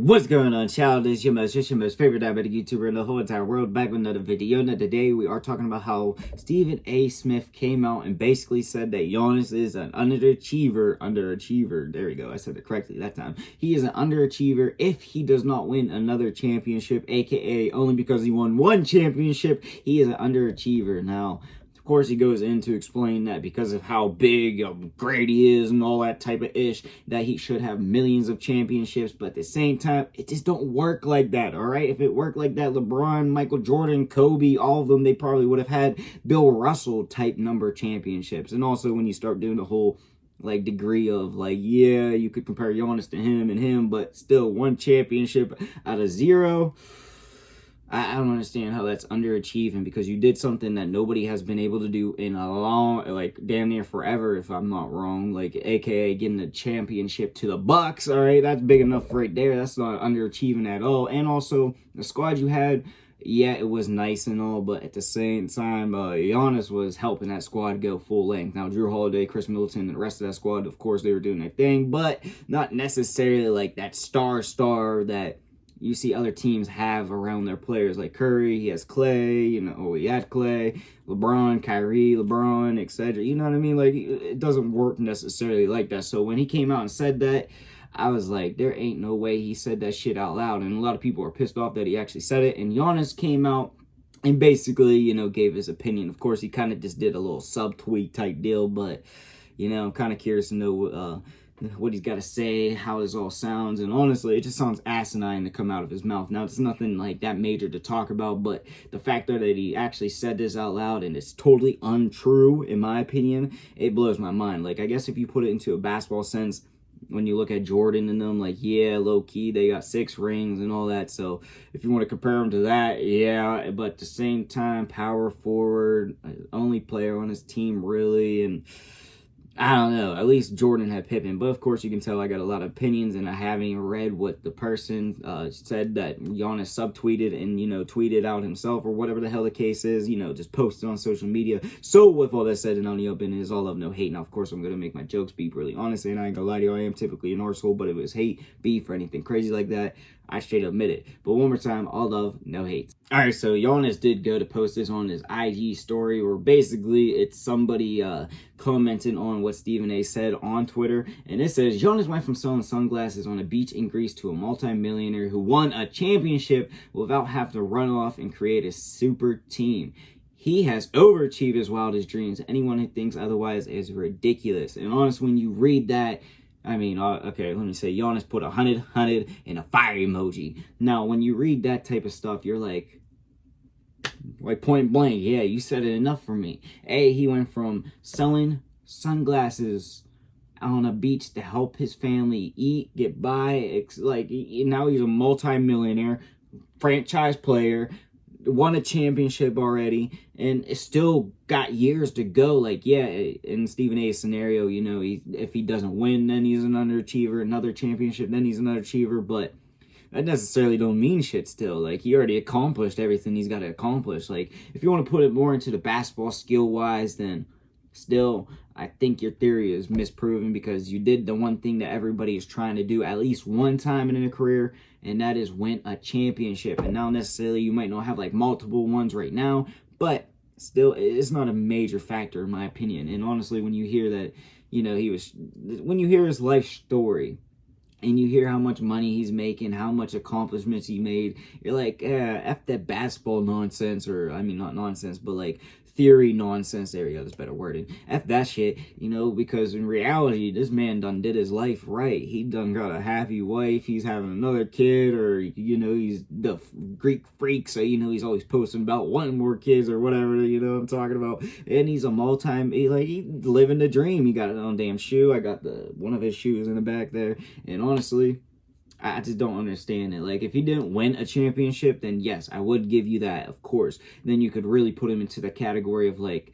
What's going on, child? It's your most favorite diabetic YouTuber in the whole entire world, back with another video. Now today we are talking about how Stephen A. Smith came out and basically said that Giannis is an underachiever. There we go, I said it correctly that time. He is an underachiever if he does not win another championship, aka only because he won one championship, he is an underachiever. Now, of course, he goes in to explain that because of how big, great he is and all that type of ish, that he should have millions of championships. But at the same time, it just don't work like that, all right? If it worked like that, LeBron, Michael Jordan, Kobe, all of them, they probably would have had Bill Russell type number championships. And also when you start doing the whole like degree of like, yeah, you could compare Giannis to him and him, but still one championship out of zero. I don't understand how that's underachieving, because you did something that nobody has been able to do in a long, like damn near forever, if I'm not wrong, like aka getting the championship to the Bucks. All right, that's big enough right there. That's not underachieving at all. And also the squad you had, yeah, it was nice and all, but at the same time, Giannis was helping that squad go full length. Now, Drew Holiday, Chris Middleton, and the rest of that squad, of course, they were doing their thing, but not necessarily like that star that you see other teams have around their players. Like Curry, he has Clay, he had Clay, LeBron, Kyrie, LeBron, etc. You know what I mean? Like, it doesn't work necessarily like that. So when he came out and said that, I was like, there ain't no way he said that shit out loud. And a lot of people are pissed off that he actually said it. And Giannis came out and basically, gave his opinion. Of course, he kind of just did a little subtweet type deal, but, I'm kind of curious to know what he's got to say, how this all sounds. And honestly, it just sounds asinine to come out of his mouth. Now, it's nothing like that major to talk about, but the fact that he actually said this out loud and it's totally untrue, in my opinion, it blows my mind. Like, I guess if you put it into a basketball sense, when you look at Jordan and them, like, yeah, low-key, they got 6 rings and all that. So if you want to compare them to that, yeah, but at the same time, power forward, only player on his team, really, and I don't know. At least Jordan had Pippen. But, of course, you can tell I got a lot of opinions, and I haven't even read what the person said that Giannis subtweeted and, tweeted out himself or whatever the hell the case is, just posted on social media. So, with all that said and on the open, it is all love, no hate. Now, of course, I'm going to make my jokes be really honest, and I ain't going to lie to you, I am typically an arsehole, but if it was hate, beef, or anything crazy like that, I straight admit it. But one more time, all love, no hate. Alright, so Giannis did go to post this on his IG story, where basically it's somebody commenting on what Stephen A. said on Twitter. And it says, Giannis went from selling sunglasses on a beach in Greece to a multi-millionaire who won a championship without having to run off and create a super team. He has overachieved his wildest dreams. Anyone who thinks otherwise is ridiculous. And honestly, when you read that, I mean, okay, let me say, Giannis put 100, and a fire emoji. Now, when you read that type of stuff, you're like point blank, yeah, you said it enough for me. He went from selling sunglasses on a beach to help his family eat, get by, now he's a multi-millionaire, franchise player, won a championship already, and it's still got years to go. Like, yeah, in Stephen A's scenario, if he doesn't win, then he's an underachiever. Another championship, then he's an underachiever. But that necessarily don't mean shit still. Like, he already accomplished everything he's got to accomplish. Like, if you want to put it more into the basketball skill-wise, then still, I think your theory is misproven, because you did the one thing that everybody is trying to do at least one time in a career, and that is win a championship. And now necessarily you might not have like multiple ones right now, but still, it's not a major factor in my opinion. And honestly, when you hear that, when you hear his life story, and you hear how much money he's making, how much accomplishments he made, you're like, F that basketball nonsense, or, I mean, not nonsense, but like theory nonsense. There we go, that's better wording. F that shit, because in reality, this man done did his life right. He done got a happy wife, he's having another kid, or, he's the Greek freak, so, he's always posting about wanting more kids or whatever, I'm talking about. And he's a he's living the dream. He got his own damn shoe. I got one of his shoes in the back there, and honestly, I just don't understand it. Like, if he didn't win a championship, then yes, I would give you that, of course. Then you could really put him into the category of, like,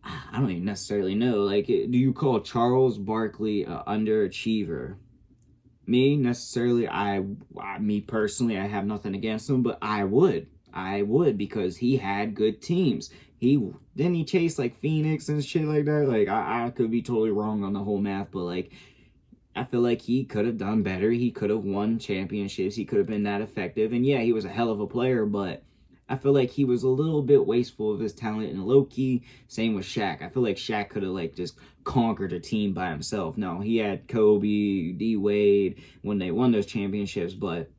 I don't even necessarily know. Like, do you call Charles Barkley an underachiever? Me, necessarily, me personally, I have nothing against him, but I would, because he had good teams. He chased, like, Phoenix and shit like that. Like, I could be totally wrong on the whole math, but, like, I feel like he could have done better. He could have won championships. He could have been that effective. And yeah, he was a hell of a player, but I feel like he was a little bit wasteful of his talent. And low-key, same with Shaq. I feel like Shaq could have, like, just conquered a team by himself. No, he had Kobe, D-Wade when they won those championships, but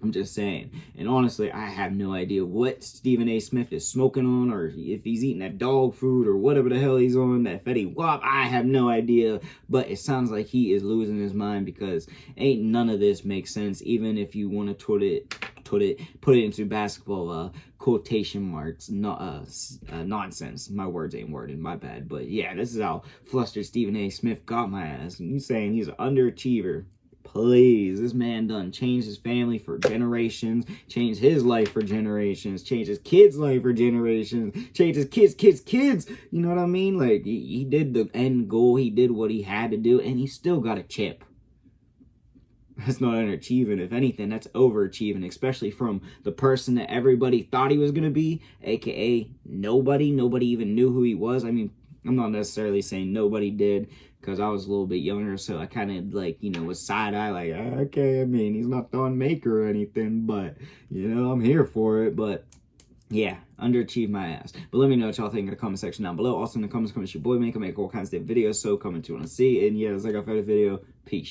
I'm just saying. And honestly, I have no idea what Stephen A. Smith is smoking on, or if he's eating that dog food or whatever the hell he's on, that Fetty Wap. I have no idea. But it sounds like he is losing his mind, because ain't none of this makes sense. Even if you want to put it into basketball quotation marks, nonsense. My words ain't worded, my bad. But yeah, this is how flustered Stephen A. Smith got my ass. And you saying he's an underachiever. Please, this man done changed his family for generations, changed his life for generations, changed his kids' life for generations, changed his kids. You know what I mean? Like, he did the end goal. He did what he had to do, and he still got a chip. That's not underachieving. If anything, that's overachieving, especially from the person that everybody thought he was going to be, aka nobody. Nobody even knew who he was. I mean, I'm not necessarily saying nobody did, because I was a little bit younger, so I kind of, like, you know, was side-eye, like, okay, I mean, he's not Don Maker or anything, but, you know, I'm here for it. But yeah, underachieved my ass. But let me know what y'all think in the comment section down below. Also in the comments, your boy make all kinds of videos, so comment to want to see. And yeah, it's like I found a video. Peace.